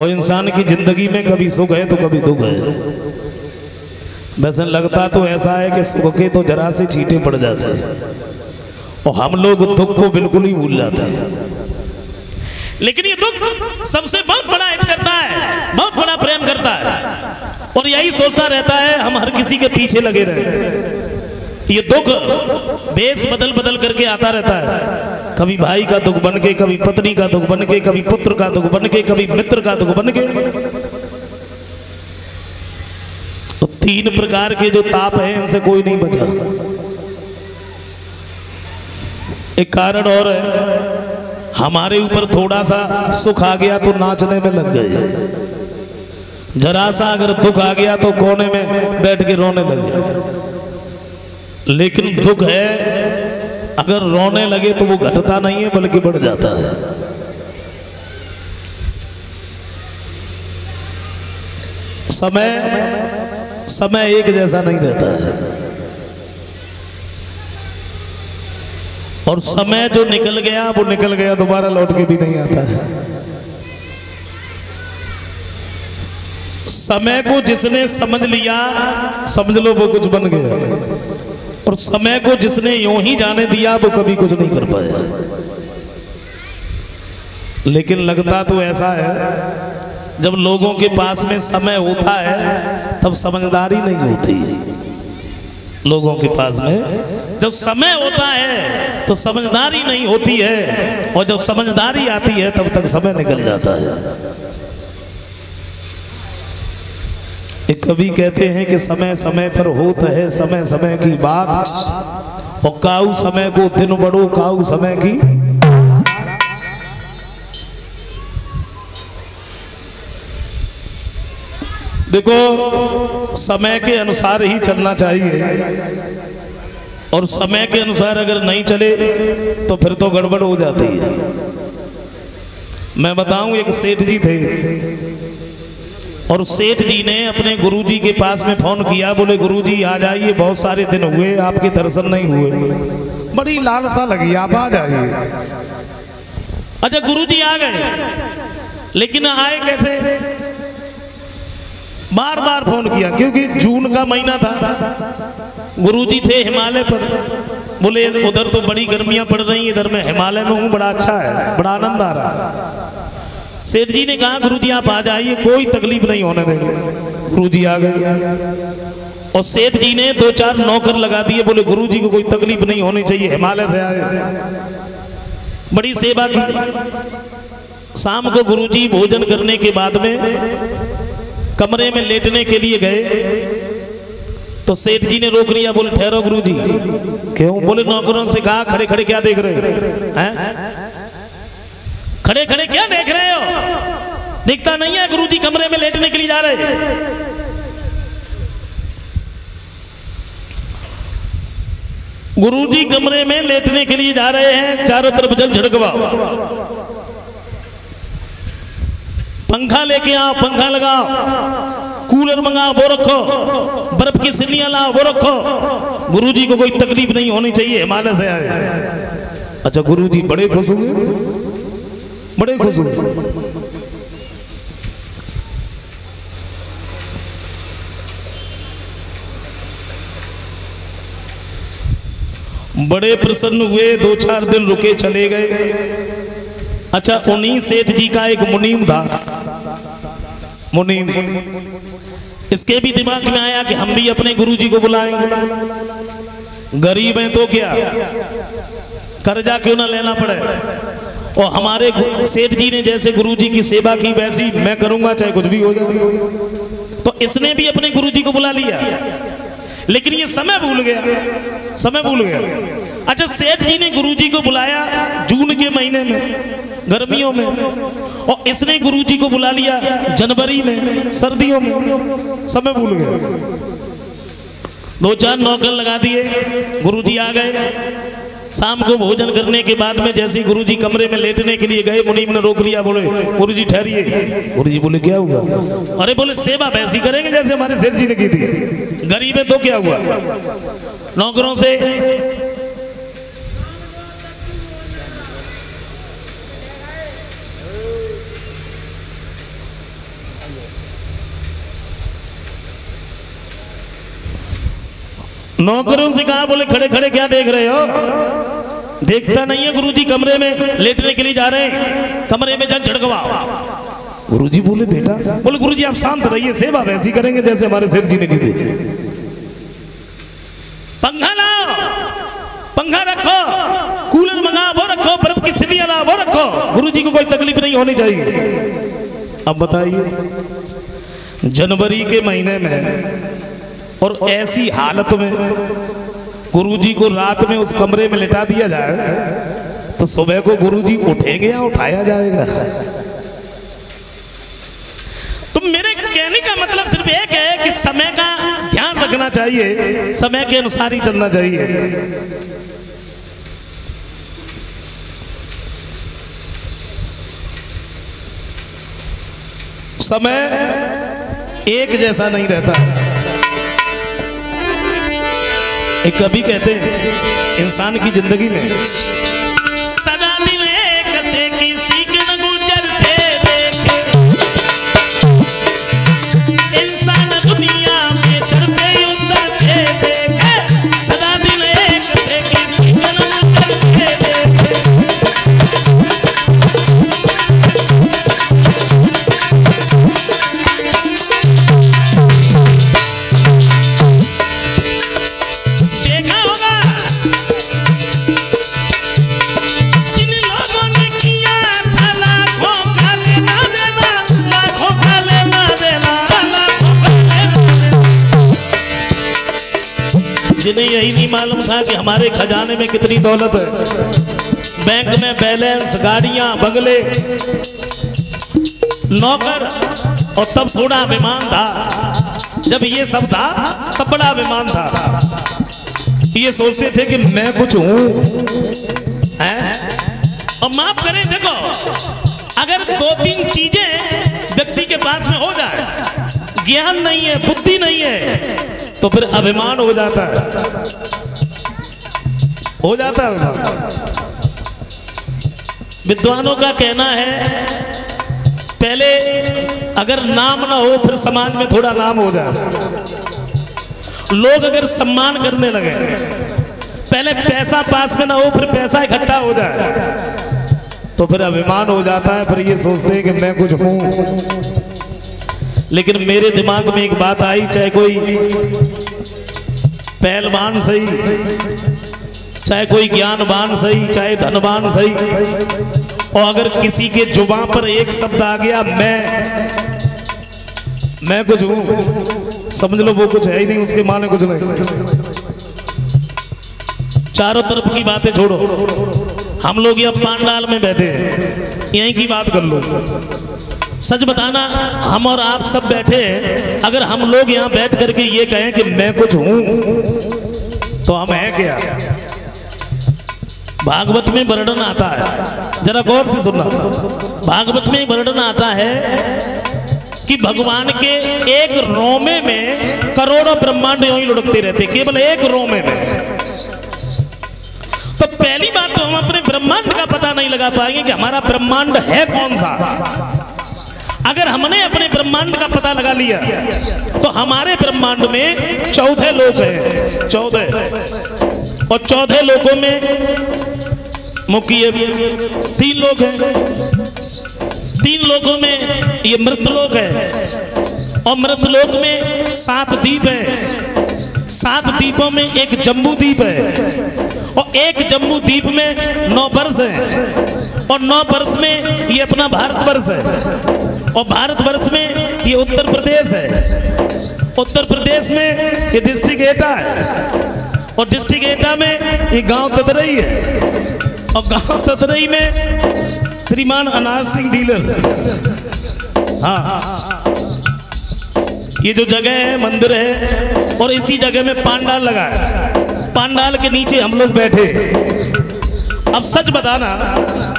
और इंसान की जिंदगी में कभी सुख है तो कभी दुख है। वैसे लगता तो ऐसा है कि सुख के तो जरा से छींटे पड़ जाते हैं और हम लोग दुख को बिल्कुल ही भूल जाते हैं। लेकिन ये दुख सबसे बहुत बड़ा हित करता है, बहुत बड़ा प्रेम करता है और यही सोचता रहता है हम हर किसी के पीछे लगे रहे। ये दुख भेष बदल बदल करके आता रहता है, कभी भाई का दुख बन के, कभी पत्नी का दुख बन के, कभी पुत्र का दुख बन के, कभी मित्र का दुख बन के। तो तीन प्रकार के जो ताप हैं इनसे कोई नहीं बचा। एक कारण और है, हमारे ऊपर थोड़ा सा सुख आ गया तो नाचने में लग गए, जरा सा अगर दुख आ गया तो कोने में बैठ के रोने लगे। लेकिन दुख है अगर रोने लगे तो वो घटता नहीं है बल्कि बढ़ जाता है। समय एक जैसा नहीं रहता है और समय जो निकल गया वो निकल गया, दोबारा लौट के भी नहीं आता है। समय को जिसने समझ लिया समझ लो वो कुछ बन गया, और समय को जिसने यूं ही जाने दिया वो कभी कुछ नहीं कर पाया। लेकिन लगता तो ऐसा है जब लोगों के पास में समय होता है तब समझदारी नहीं होती। लोगों के पास में जब समय होता है तो समझदारी नहीं होती है, और जब समझदारी आती है तब तक समय निकल जाता है। एक कवि कहते हैं कि समय समय पर होता है समय समय की बात, और काऊ समय को दिन बड़ो काऊ समय की। देखो समय के अनुसार ही चलना चाहिए, और समय के अनुसार अगर नहीं चले तो फिर तो गड़बड़ हो जाती है। मैं बताऊं, एक सेठ जी थे और सेठ जी ने अपने गुरुजी के पास में फोन किया, बोले गुरुजी आ जाइए, बहुत सारे दिन हुए आपके दर्शन नहीं हुए, बड़ी लालसा लगी, आप आ जाइए। अच्छा गुरुजी आ गए, लेकिन आए कैसे? बार बार फोन किया क्योंकि जून का महीना था, गुरुजी थे हिमालय पर। बोले उधर तो बड़ी गर्मियां पड़ रही, इधर मैं हिमालय में हूँ, बड़ा अच्छा है, बड़ा आनंद आ रहा। सेठ जी ने कहा गुरुजी आप आ जाइए, कोई तकलीफ नहीं होने देंगे। गुरुजी आ गए और सेठ जी ने 2-4 नौकर लगा दिए, बोले गुरुजी को कोई तकलीफ नहीं होनी चाहिए, हिमालय से आए। बड़ी सेवा की। शाम को गुरुजी भोजन करने के बाद में कमरे में लेटने के लिए गए तो सेठ जी ने रोक लिया, बोले ठहरो गुरुजी। क्यों? बोले नौकरों से कहा खड़े खड़े क्या देख रहे हैं? खड़े खड़े क्या देख रहे हो? दिखता नहीं है गुरुजी कमरे में लेटने के लिए जा रहे हैं। गुरुजी कमरे में लेटने के लिए जा रहे हैं, चारों तरफ जल झड़कवाओ, पंखा लेके आओ, पंखा लगाओ, कूलर मंगाओ वो रखो, बर्फ की सिल्लियां लाओ वो रखो, गुरुजी को कोई तकलीफ नहीं होनी चाहिए, हिमालय से आए। अच्छा गुरुजी बड़े खुश हुए, बड़े खुश हुए। बड़े प्रसन्न हुए, 2-4 दिन रुके, चले गए। अच्छा उन्हीं सेठ जी का एक मुनीम था, मुनीम। इसके भी दिमाग में आया कि हम भी अपने गुरुजी को बुलाएंगे, गरीब हैं तो क्या, कर्जा क्यों ना लेना पड़े, और हमारे सेठ जी ने जैसे गुरुजी की सेवा की वैसी मैं करूंगा चाहे कुछ भी हो जाए। तो इसने भी अपने गुरुजी को बुला लिया, लेकिन ये समय भूल गया, समय भूल गया। अच्छा सेठ जी ने गुरुजी को बुलाया जून के महीने में, गर्मियों में, और इसने गुरुजी को बुला लिया जनवरी में, सर्दियों में, समय भूल गया। 2-4 नौकर लगा दिए, गुरुजी आ गए। शाम को भोजन करने के बाद में जैसे गुरुजी कमरे में लेटने के लिए गए, मुनीम ने रोक लिया, बोले गुरुजी ठहरिए। गुरुजी बोले क्या हुआ? अरे बोले सेवा वैसी करेंगे जैसे हमारे सेठ जी ने की थी, गरीब है तो क्या हुआ। नौकरों से नौकरों से कहा, बोले खड़े खड़े क्या देख रहे हो? देखता नहीं है गुरुजी कमरे में लेटने के लिए जा रहे हैं, कमरे में जा झड़कवा। गुरुजी बोले बेटा, बोले गुरुजी आप शांत रहिए, सेवा वैसी करेंगे जैसे हमारे सेठ जी ने की थी। पंखा लाओ, पंखा रखो, कूलर मंगाओ वो रखो, बर्फ की सिलियां लाओ वो रखो, गुरुजी को कोई तकलीफ नहीं होनी चाहिए। अब बताइए जनवरी के महीने में और ऐसी हालत में गुरुजी को रात में उस कमरे में लिटा दिया जाए तो सुबह को गुरुजी उठेंगे या उठाया जाएगा? तो मेरे कहने का मतलब सिर्फ एक है कि समय का ध्यान रखना चाहिए, समय के अनुसार ही चलना चाहिए। समय एक जैसा नहीं रहता। एक कवि कहते हैं इंसान की जिंदगी में सदा दिन एक से किसी के न गुजरते देखे, इंसान दुनिया में चढ़ते उतरते देखे, सदा दिन एक से किसी के न गुजरते देखे। जिन्हें यही नहीं मालूम था कि हमारे खजाने में कितनी दौलत है, बैंक में बैलेंस, गाड़ियां, बंगले, नौकर, और तब थोड़ा अभिमान था। जब ये सब था तब बड़ा अभिमान था। ये सोचते थे कि मैं कुछ हूं, और माफ करें, देखो अगर 2-3 चीजें व्यक्ति के पास में हो जाए, ज्ञान नहीं है, बुद्धि नहीं है, तो फिर अभिमान हो जाता है, हो जाता है अभिमान। विद्वानों का कहना है पहले अगर नाम ना हो फिर समाज में थोड़ा नाम हो जाए। लोग अगर सम्मान करने लगे, पहले पैसा पास में ना हो फिर पैसा इकट्ठा हो जाए, तो फिर अभिमान हो जाता है, फिर ये सोचते हैं कि मैं कुछ हूं। लेकिन मेरे दिमाग में एक बात आई, चाहे कोई पहलवान सही, चाहे कोई ज्ञानवान सही, चाहे धनवान सही, और अगर किसी के जुबान पर एक शब्द आ गया मैं कुछ हूं, समझ लो वो कुछ है ही नहीं, उसके माने कुछ नहीं। चारों तरफ की बातें छोड़ो, हम लोग यहाँ पांडाल में बैठे हैं, यहीं की बात कर लो। सच बताना, हम और आप सब बैठे हैं, अगर हम लोग यहाँ बैठ करके ये कहें कि मैं कुछ हूं, तो हम हैं क्या? भागवत में वर्णन आता है, जरा गौर से सुनना। भागवत में वर्णन आता है कि भगवान के एक रोमे में करोड़ों ब्रह्मांड यूं ही लुढ़कते रहते, केवल एक रोमे में। तो पहली बात तो हम अपने ब्रह्मांड का पता नहीं लगा पाएंगे कि हमारा ब्रह्मांड है कौन सा। अगर हमने अपने ब्रह्मांड का पता लगा लिया तो हमारे ब्रह्मांड में 14 लोक हैं, 14, और 14 लोकों में मुख्य 3 लोक हैं। 3 लोकों में ये मृतलोक है, और मृतलोक में 7 द्वीप है। 7 द्वीपों में एक जम्बू द्वीप है, और एक जम्बू द्वीप में 9 वर्ष है, और 9 वर्ष में ये अपना भारतवर्ष है, और भारतवर्ष में ये उत्तर प्रदेश है। उत्तर प्रदेश में ये डिस्ट्रिक्ट एटा है, और डिस्ट्रिक्ट एटा में ये गांव ततरई है, और गांव ततरई में श्रीमान अनाज सिंह डीलर। हाँ, ये जो जगह है मंदिर है, और इसी जगह में पांडाल लगा है। पांडाल के नीचे हम लोग बैठे। अब सच बताना,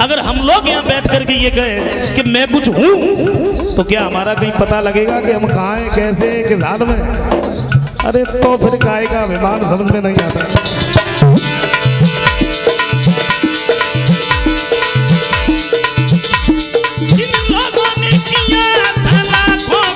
अगर हम लोग यहाँ बैठ करके ये कहें कि मैं कुछ हूं, तो क्या हमारा कहीं पता लगेगा कि हम कहाँ हैं, कैसे हैं, किस हाल में? अरे तो फिर काहे का अभिमान समझ में नहीं आता। जिन लोगों ने किया था लाखों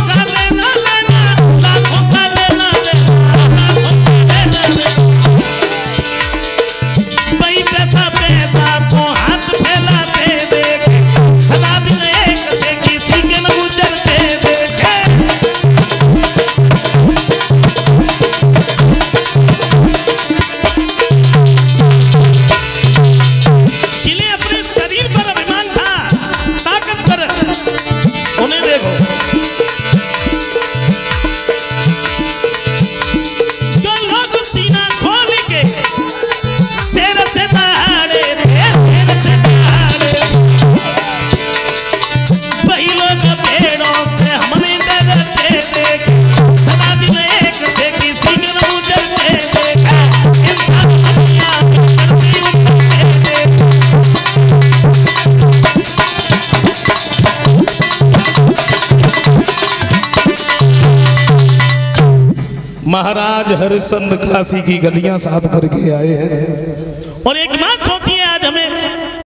महाराज हरिश्चंद्र काशी की गलियां साफ करके आए हैं। और एक बात सोचिए, आज हमें